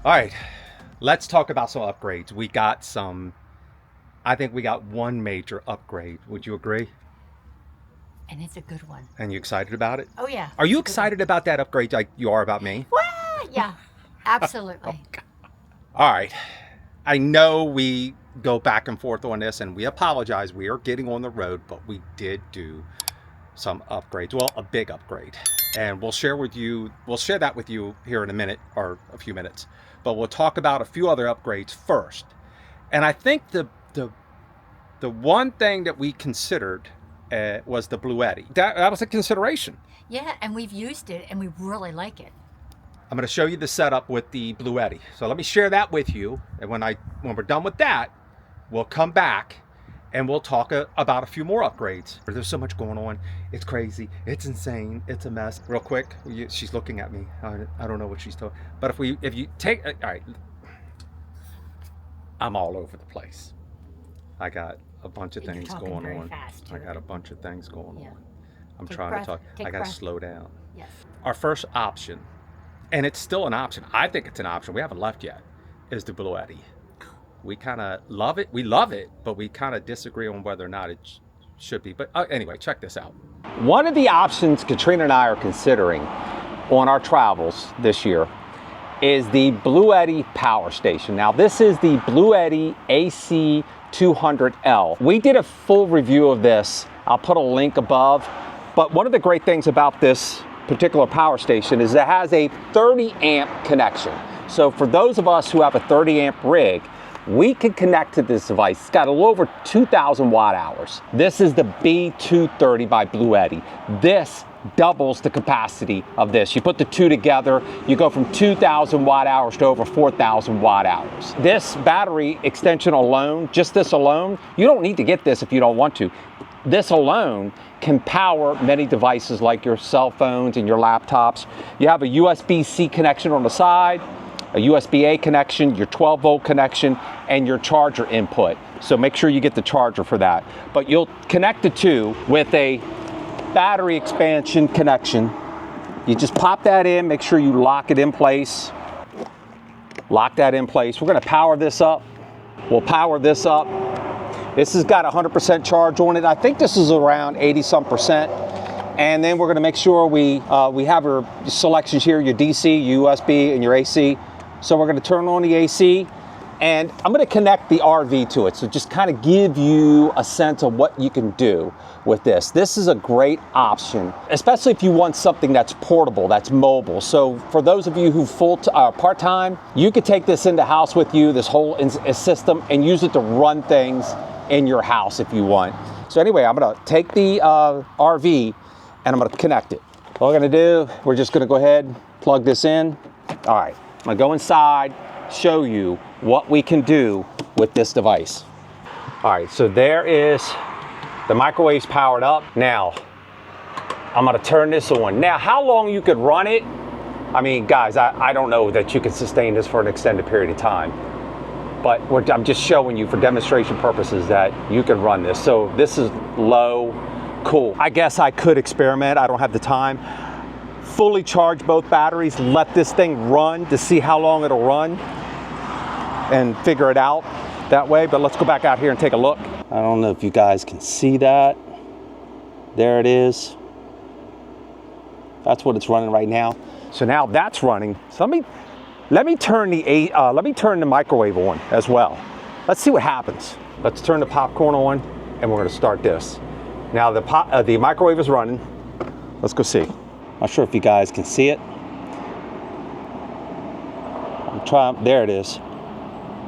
All right, let's talk about some upgrades. I think we got one major upgrade. Would you agree? And it's a good one. And you excited about it? Oh, yeah. Are you excited about that upgrade like you are about me? Well, yeah, absolutely. All right. I know we go back and forth on this, and we apologize. We are getting on the road, but we did do some upgrades. Well, a big upgrade. And we'll share that with you here in a minute or a few minutes. But we'll talk about a few other upgrades first. And I think the one thing that we considered was the Bluetti. That was a consideration. Yeah, and we've used it, and we really like it. I'm going to show you the setup with the Bluetti. So let me share that with you. And when we're done with that, we'll come back and we'll talk about a few more upgrades. There's so much going on. It's crazy. It's insane. It's a mess. Real quick, she's looking at me. I don't know what she's talking. But if you take, all right, I'm all over the place. I got a bunch of things going on. I got a bunch of things going on. I'm trying to talk. I got to slow down. Yes. Our first option, and it's still an option. I think it's an option. We haven't left yet. Is the Bluetti. We kind of love it. We love it, but we kind of disagree on whether or not it should be. But anyway, check this out. One of the options Katrina and I are considering on our travels this year is the Bluetti power station. Now, this is the Bluetti AC 200L. We did a full review of this. I'll put a link above. But one of the great things about this particular power station is it has a 30 amp connection. So for those of us who have a 30 amp rig, we can connect to this device. It's got a little over 2,000 watt hours. This is the B230 by Bluetti. This doubles the capacity of this. You put the two together, you go from 2,000 watt hours to over 4,000 watt hours. This battery extension alone, just this alone, you don't need to get this if you don't want to. This alone can power many devices like your cell phones and your laptops. You have a USB-C connection on the side, a USB-A connection, your 12 volt connection, and your charger input. So make sure you get the charger for that. But you'll connect the two with a battery expansion connection. You just pop that in, make sure you lock it in place. Lock that in place. We're gonna power this up. We'll power this up. This has got 100% charge on it. I think this is around 80-some%. And then we're gonna make sure we have your selections here, your DC, USB, and your AC. So we're gonna turn on the AC, and I'm gonna connect the RV to it. So just kind of give you a sense of what you can do with this. This is a great option, especially if you want something that's portable, that's mobile. So for those of you who part-time, you could take this in the house with you, this whole system, and use it to run things in your house if you want. So anyway, I'm gonna take the RV and I'm gonna connect it. All we're gonna do, we're just gonna go ahead, plug this in. All right, I'm gonna go inside, show you what we can do with this device. All right, so there is the microwave's powered up. Now, I'm gonna turn this on. Now, how long you could run it? I mean, guys, I don't know that you can sustain this for an extended period of time, but I'm just showing you for demonstration purposes that you can run this. So this is low, cool. I guess I could experiment, I don't have the time. Fully charge both batteries, let this thing run to see how long it'll run and figure it out that way. But let's go back out here and take a look. I don't know if you guys can see that. There it is. That's what it's running right now. So now that's running. So let me turn the microwave on as well. Let's see what happens. Let's turn the popcorn on and we're gonna start this. Now the microwave is running. Let's go see. Not sure if you guys can see it. There it is.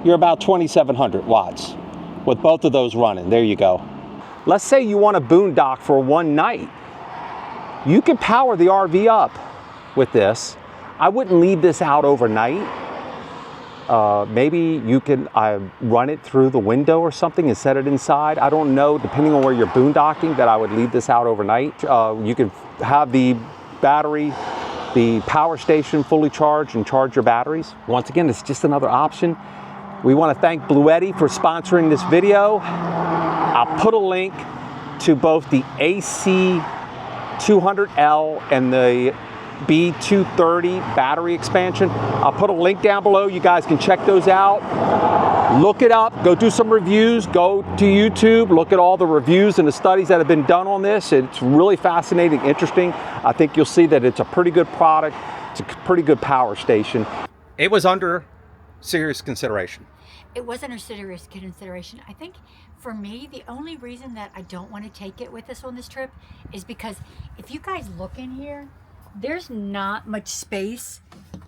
You're about 2,700 watts with both of those running. There you go. Let's say you want a boondock for one night. You can power the RV up with this. I wouldn't leave this out overnight. Maybe you can run it through the window or something and set it inside. I don't know, depending on where you're boondocking, that I would leave this out overnight. You can have the battery, the power station fully charged and charge your batteries. Once again, it's just another option. We want to thank Bluetti for sponsoring this video. I'll put a link to both the AC 200L and the B230 battery expansion. I'll put a link down below. You guys can check those out. Look it up, go do some reviews, go to YouTube, look at all the reviews and the studies that have been done on this. It's really fascinating, interesting. I think you'll see that it's a pretty good product. It's a pretty good power station. It was under serious consideration. It was under serious consideration. I think for me, the only reason that I don't want to take it with us on this trip is because if you guys look in here, there's not much space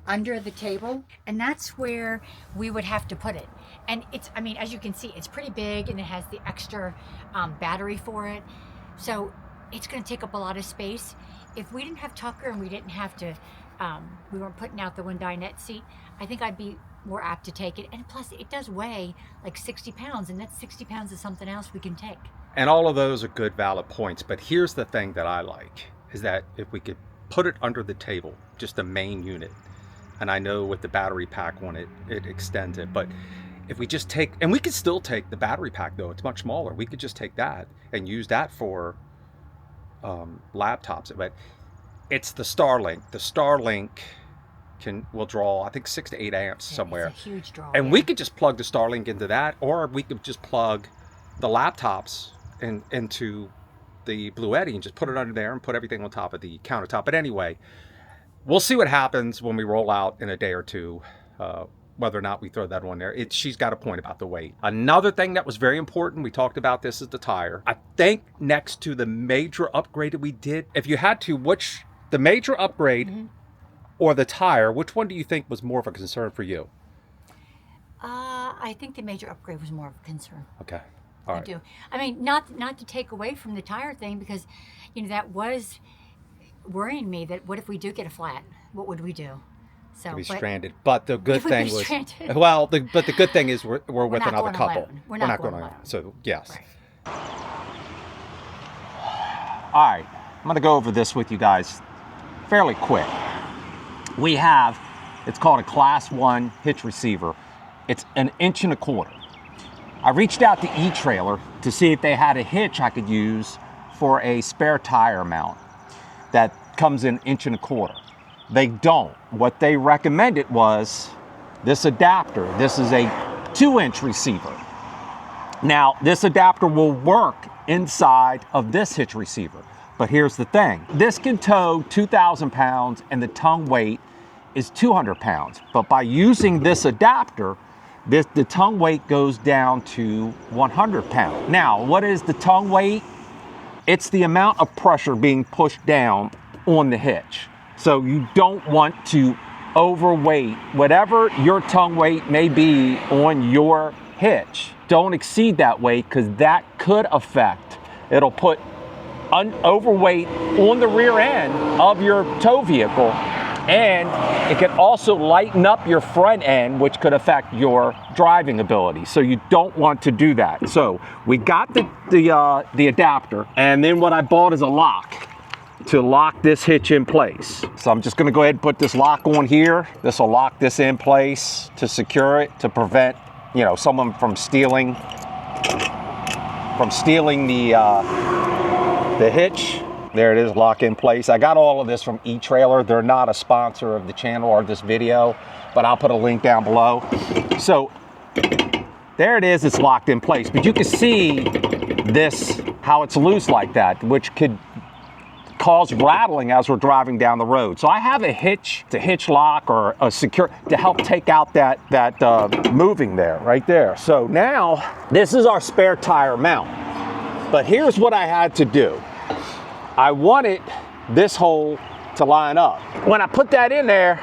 under the table, and that's where we would have to put it. And it's, I mean, as you can see, it's pretty big and it has the extra battery for it. So it's going to take up a lot of space. If we didn't have Tucker and we didn't have to, we weren't putting out the one dinette seat, I think I'd be more apt to take it. And plus it does weigh like 60 pounds, and that's 60 pounds of something else we can take. And all of those are good, valid points. But here's the thing that I like, is that if we could put it under the table, just the main unit, and I know with the battery pack on it, it extends it, but if we just take, and we could still take the battery pack though, it's much smaller. We could just take that and use that for laptops. But it's the Starlink. The Starlink will draw, I think, 6 to 8 amps somewhere. It's a huge draw. And we could just plug the Starlink into that, or we could just plug the laptops into the Bluetti and just put it under there and put everything on top of the countertop. But anyway, we'll see what happens when we roll out in a day or two, whether or not we throw that on there. She's got a point about the weight. Another thing that was very important, we talked about this, is the tire. I think next to the major upgrade that we did, if you had to, the major upgrade or the tire, which one do you think was more of a concern for you? I think the major upgrade was more of a concern. Okay. All right. I do. I mean, not to take away from the tire thing, because, you know, that was worrying me, that what if we do get a flat? What would we do? So Be stranded. But the good thing was, stranded. well, but the good thing is we're with not another going couple. alone. We're not going alone. So yes. Right. All right, I'm gonna go over this with you guys fairly quick. We have, it's called a Class 1 hitch receiver. It's 1.25 inches. I reached out to E-Trailer to see if they had a hitch I could use for a spare tire mount that comes in 1.25 inches. They don't. What they recommended was this adapter. This is a 2-inch receiver. Now, this adapter will work inside of this hitch receiver, but here's the thing. This can tow 2,000 pounds and the tongue weight is 200 pounds. But by using this adapter, the tongue weight goes down to 100 pounds. Now, what is the tongue weight? It's the amount of pressure being pushed down on the hitch. So you don't want to overweight whatever your tongue weight may be on your hitch. Don't exceed that weight, because that could affect, it'll put overweight on the rear end of your tow vehicle, and it can also lighten up your front end, which could affect your driving ability. So you don't want to do that. So we got the adapter, and then what I bought is a lock to lock this hitch in place. So I'm just gonna go ahead and put this lock on here. This will lock this in place to secure it, to prevent, you know, someone from stealing the hitch. There it is, lock in place. I got all of this from E-Trailer. They're not a sponsor of the channel or this video, but I'll put a link down below. So there it is, it's locked in place. But you can see this, how it's loose like that, which could cause rattling as we're driving down the road. So I have a hitch, it's a hitch lock or a secure, to help take out that moving there, right there. So now, this is our spare tire mount. But here's what I had to do. I wanted this hole to line up. When I put that in there,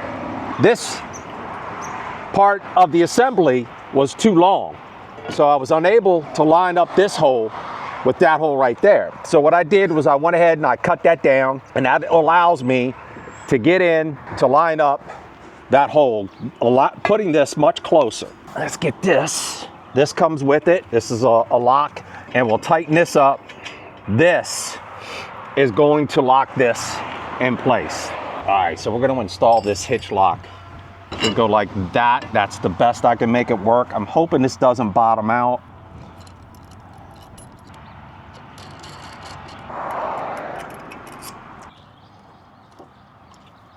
this part of the assembly was too long. So I was unable to line up this hole with that hole right there. So what I did was I went ahead and I cut that down, and that allows me to get in to line up that hole, putting this much closer. Let's get this. This comes with it. This is a lock, and we'll tighten this up. This is going to lock this in place. All right, so we're gonna install this hitch lock. We go like that. That's the best I can make it work. I'm hoping this doesn't bottom out.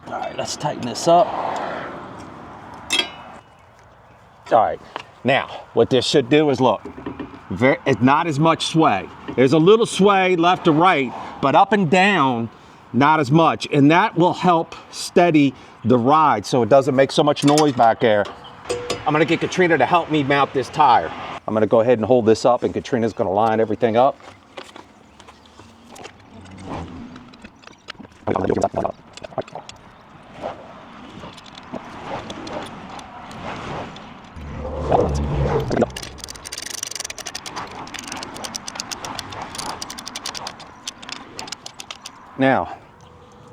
All right, let's tighten this up. All right, now what this should do is look, it's not as much sway. There's a little sway left to right, but up and down, not as much. And that will help steady the ride so it doesn't make so much noise back there. I'm gonna get Katrina to help me mount this tire. I'm gonna go ahead and hold this up and Katrina's gonna line everything up. Now,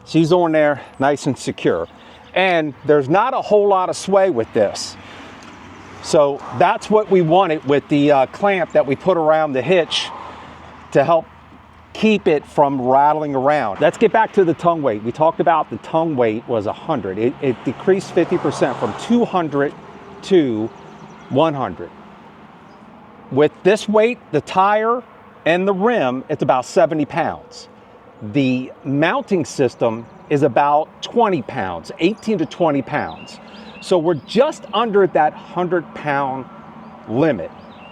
she's on there nice and secure. And there's not a whole lot of sway with this. So that's what we wanted with the clamp that we put around the hitch to help keep it from rattling around. Let's get back to the tongue weight. We talked about the tongue weight was 100. It decreased 50% from 200 to 100. With this weight, the tire and the rim, it's about 70 pounds. The mounting system is about 20 pounds, 18 to 20 pounds. So we're just under that 100-pound limit.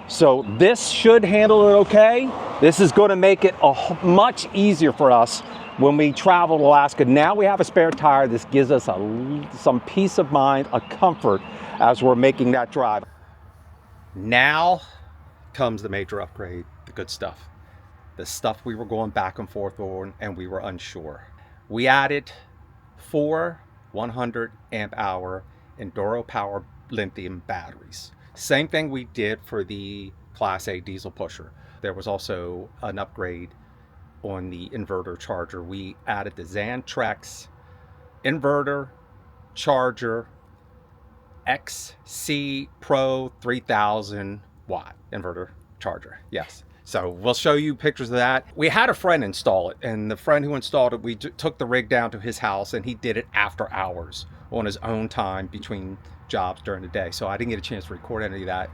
So this should handle it okay. This is going to make it much easier for us when we travel to Alaska. Now we have a spare tire. This gives us some peace of mind, a comfort as we're making that drive. Now comes the major upgrade, the good stuff. The stuff we were going back and forth on and we were unsure. We added 4 100 amp hour Enduro Power lithium batteries. Same thing we did for the Class A diesel pusher. There was also an upgrade on the inverter charger. We added the Xantrex inverter charger XC Pro 3000 watt inverter charger. Yes. So we'll show you pictures of that. We had a friend install it, and the friend who installed it, we took the rig down to his house and he did it after hours on his own time between jobs during the day. So I didn't get a chance to record any of that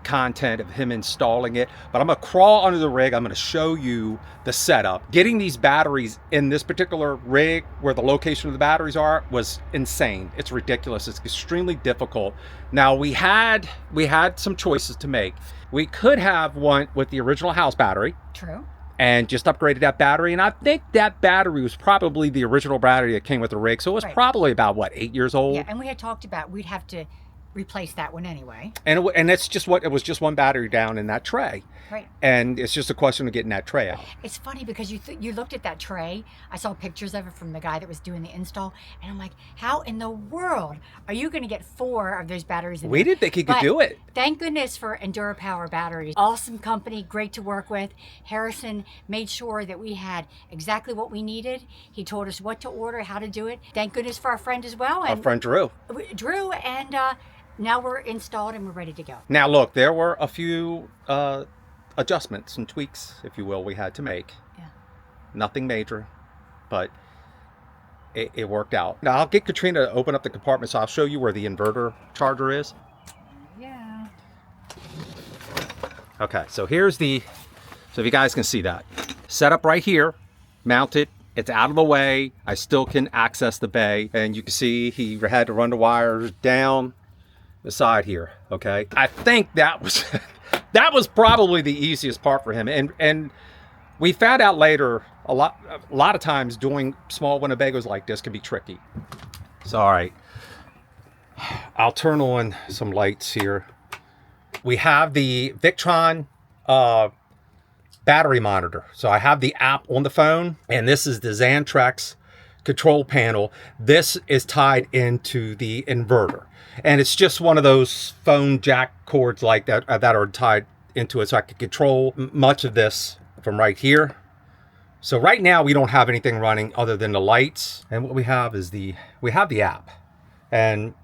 content of him installing it, but I'm gonna crawl under the rig. I'm gonna show you the setup. Getting these batteries in this particular rig where the location of the batteries are was insane. It's ridiculous. It's extremely difficult. Now we had some choices to make. We could have one with the original house battery. True. And just upgraded that battery. And I think that battery was probably the original battery that came with the rig. So it was probably about, what, 8 years old? Yeah, and we had talked about we'd have to replace that one anyway. And it's just it was just one battery down in that tray. Right. And it's just a question of getting that tray out. It's funny because you looked at that tray. I saw pictures of it from the guy that was doing the install, and I'm like, how in the world are you going to get 4 of those batteries in We there? didn't think he could do it. Thank goodness for Enduro Power batteries. Awesome company, great to work with. Harrison made sure that we had exactly what we needed. He told us what to order, how to do it. Thank goodness for our friend as well. Our friend Drew. And now we're installed and we're ready to go. Now look, there were a few adjustments and tweaks, if you will, we had to make. Yeah. Nothing major, but it worked out. Now I'll get Katrina to open up the compartment so I'll show you where the inverter charger is. Yeah. Okay, so here's so if you guys can see that. Set up right here, mounted. It's out of the way. I still can access the bay, and you can see he had to run the wires down the side here. Okay, I think that was that was probably the easiest part for him, and we found out later a lot of times doing small Winnebagos like this can be tricky. So all right, I'll turn on some lights here. We have the Victron battery monitor. So I have the app on the phone, and this is the Xantrex control panel. This is tied into the inverter, and it's just one of those phone jack cords like that that are tied into it, so I can control much of this from right here. So right now we don't have anything running other than the lights, and what we have is we have the app, and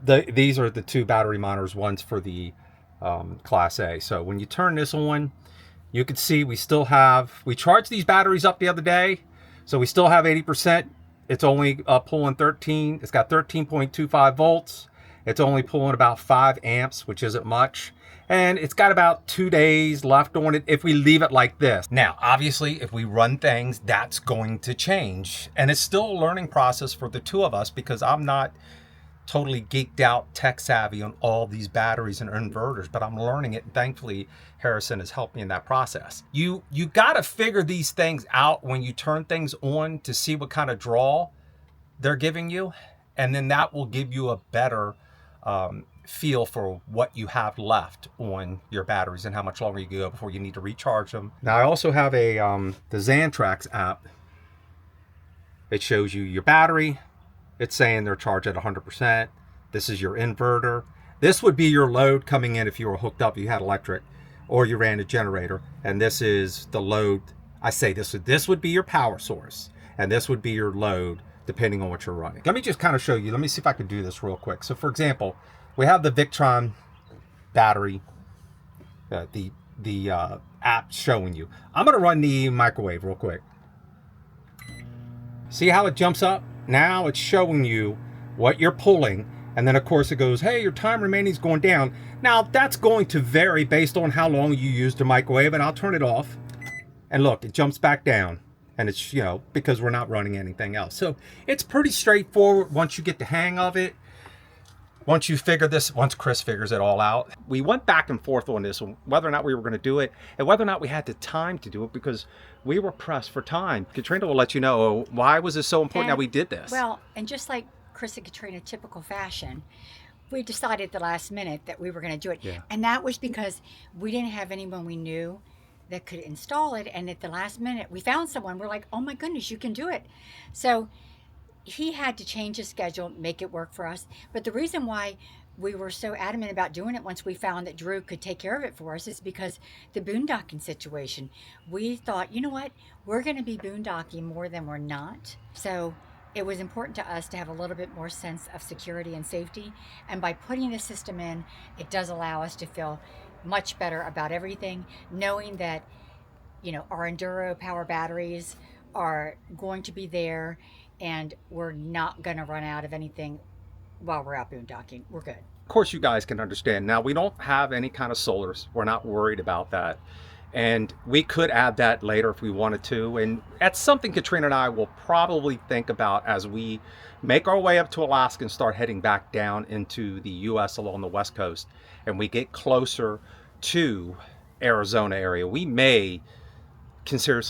these are the 2 battery monitors. One's for the Class A. So when you turn this on, you can see we charged these batteries up the other day, so we still have 80%. It's only pulling 13. It's got 13.25 volts, It's only pulling about 5 amps, which isn't much. And it's got about 2 days left on it if we leave it like this. Now, obviously, if we run things, that's going to change. And it's still a learning process for the two of us because I'm not totally geeked out, tech savvy on all these batteries and inverters, but I'm learning it. And thankfully, Harrison has helped me in that process. You got to figure these things out when you turn things on to see what kind of draw they're giving you. And then that will give you a better feel for what you have left on your batteries and how much longer you go before you need to recharge them. Now I also have a the Xantrax app. It shows you your battery. It's saying they're charged at 100%. This is your inverter. This would be your load coming in if you were hooked up, you had electric, or you ran a generator. And this is the load. I say this would be your power source, and this would be your load depending on what you're running. Let me just kind of show you. Let me see if I can do this real quick. So for example, we have the Victron battery, the app showing you. I'm gonna run the microwave real quick. See how it jumps up? Now it's showing you what you're pulling. And then of course it goes, hey, your time remaining is going down. Now that's going to vary based on how long you use the microwave, and I'll turn it off. And look, it jumps back down. And it's, you know, because we're not running anything else. So it's pretty straightforward once you get the hang of it. Once Chris figures it all out. We went back and forth on this, on whether or not we were going to do it and whether or not we had the time to do it because we were pressed for time. Katrina will let you know, why was it so important that we did this? Well, and just like Chris and Katrina, typical fashion, we decided at the last minute that we were going to do it. Yeah. And that was because we didn't have anyone we knew that could install it. And at the last minute, we found someone. We're like, oh my goodness, you can do it. So he had to change his schedule, make it work for us. But the reason why we were so adamant about doing it once we found that Drew could take care of it for us is because the boondocking situation. We thought, you know what, we're going to be boondocking more than we're not. So it was important to us to have a little bit more sense of security and safety. And by putting the system in, it does allow us to feel much better about everything, knowing that, you know, our Enduro power batteries are going to be there and we're not going to run out of anything while we're out boondocking. We're good. Of course, you guys can understand. Now, we don't have any kind of solars. We're not worried about that. And we could add that later if we wanted to. And that's something Katrina and I will probably think about as we make our way up to Alaska and start heading back down into the U.S. along the West Coast. And we get closer to Arizona area. We may consider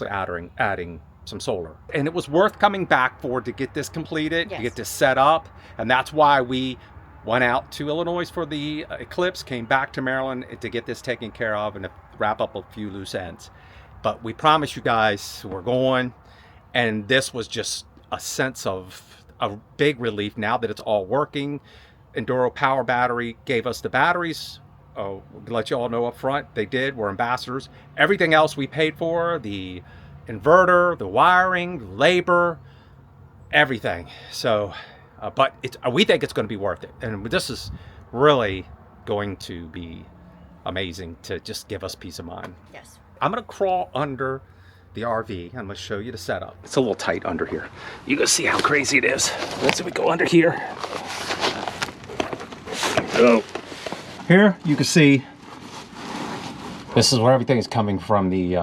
adding some solar. And it was worth coming back for to get this completed, Yes. to get this set up. And that's why we went out to Illinois for the eclipse, came back to Maryland to get this taken care of and to wrap up a few loose ends. But we promise you guys we're going. And this was just a sense of a big relief now that it's all working. Enduro Power Battery gave us the batteries. We'll let you all know up front, they did. We're ambassadors. Everything else we paid for, the inverter, the wiring, labor, everything. So, but we think it's going to be worth it. And this is really going to be amazing to just give us peace of mind. Yes. I'm going to crawl under the RV. I'm going to show you the setup. It's a little tight under here. You can see how crazy it is. Let's see, we go under here. Oh. Here you can see this is where everything is coming from. The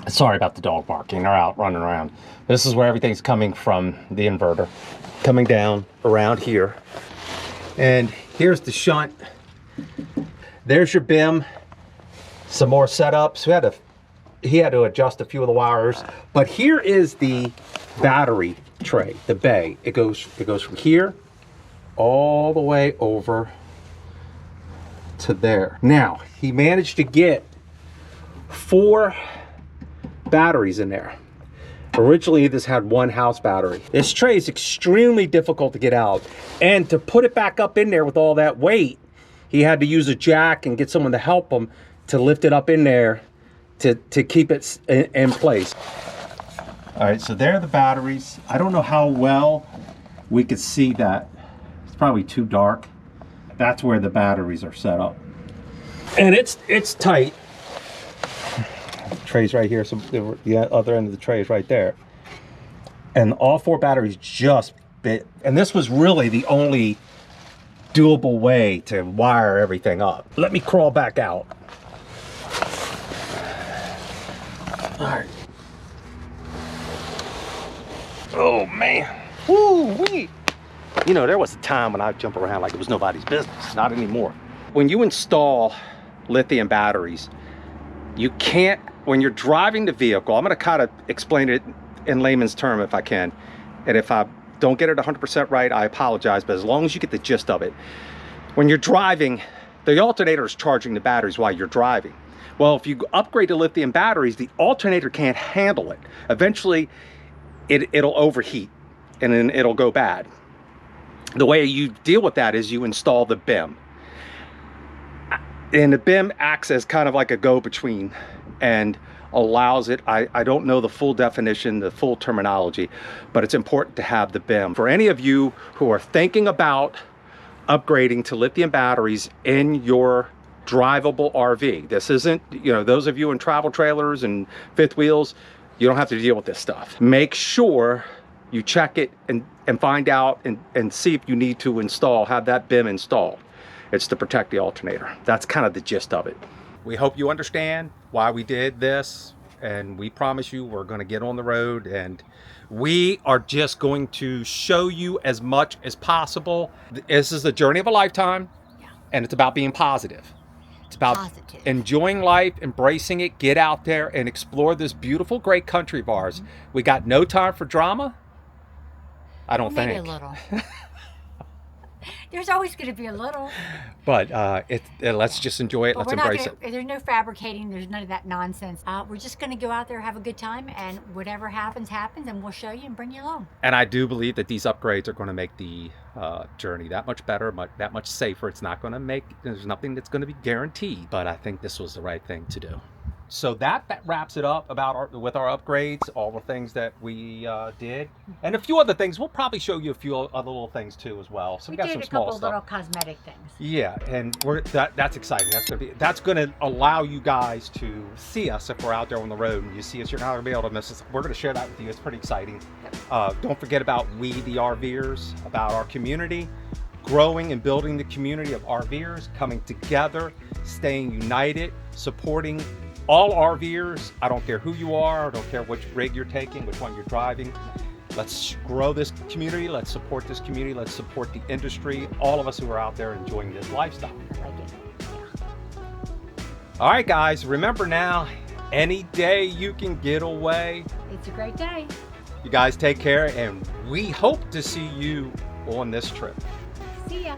sorry about the dog barking, they're out running around. This is where everything's coming from, the inverter coming down around here. And here's the shunt. There's your BIM. Some more setups. He had to adjust a few of the wires, but here is the battery tray, the bay. It goes from here all the way over to there. Now, he managed to get 4 batteries in there. Originally, this had 1 house battery. This tray is extremely difficult to get out. And to put it back up in there with all that weight, he had to use a jack and get someone to help him to lift it up in there to keep it in place. All right, so there are the batteries. I don't know how well we could see that. It's probably too dark. That's where the batteries are set up. And it's tight. The tray's right here, so the other end of the tray is right there. And all 4 batteries just bit. And this was really the only doable way to wire everything up. Let me crawl back out. All right. Oh man. Woo-wee. You know, there was a time when I'd jump around like it was nobody's business. Not anymore. When you install lithium batteries, you can't, when you're driving the vehicle, I'm going to kind of explain it in layman's term if I can. And if I don't get it 100% right, I apologize, but as long as you get the gist of it. When you're driving, the alternator is charging the batteries while you're driving. Well, if you upgrade to lithium batteries, the alternator can't handle it. Eventually, it'll overheat and then it'll go bad. The way you deal with that is you install the BIM. And the BIM acts as kind of like a go-between and allows it, I don't know the full definition, the full terminology, but it's important to have the BIM. For any of you who are thinking about upgrading to lithium batteries in your drivable RV, this isn't, you know, those of you in travel trailers and fifth wheels, you don't have to deal with this stuff. Make sure you check it and find out and see if you need to have that BIM installed. It's to protect the alternator. That's kind of the gist of it. We hope you understand why we did this, and we promise you we're going to get on the road, and we are just going to show you as much as possible. This is the journey of a lifetime, and it's about being positive. It's about enjoying life, embracing it, get out there and explore this beautiful, great country of ours. We got no time for drama, I don't think. Maybe a little. There's always going to be a little. But let's just enjoy it. Let's embrace it. There's no fabricating. There's none of that nonsense. We're just going to go out there, have a good time, and whatever happens, happens, and we'll show you and bring you along. And I do believe that these upgrades are going to make the journey that much better, that much safer. It's not going to make, there's nothing that's going to be guaranteed, but I think this was the right thing to do. So that wraps it up with our upgrades, all the things that we did, and a few other things. We'll probably show you a few other little things too as well. So we got some small stuff. Little cosmetic things. Yeah, and that's exciting. That's gonna allow you guys to see us if we're out there on the road and you see us. You're not gonna be able to miss us. We're gonna share that with you. It's pretty exciting. Yep. Don't forget about we the RVers, about our community, growing and building the community of RVers, coming together, staying united, supporting all RVers. I don't care who you are, I don't care which rig you're taking, which one you're driving. Let's grow this community, let's support this community, let's support the industry, all of us who are out there enjoying this lifestyle. I like it. Yeah. All right, guys, remember now, any day you can get away. It's a great day. You guys take care, and we hope to see you on this trip. See ya.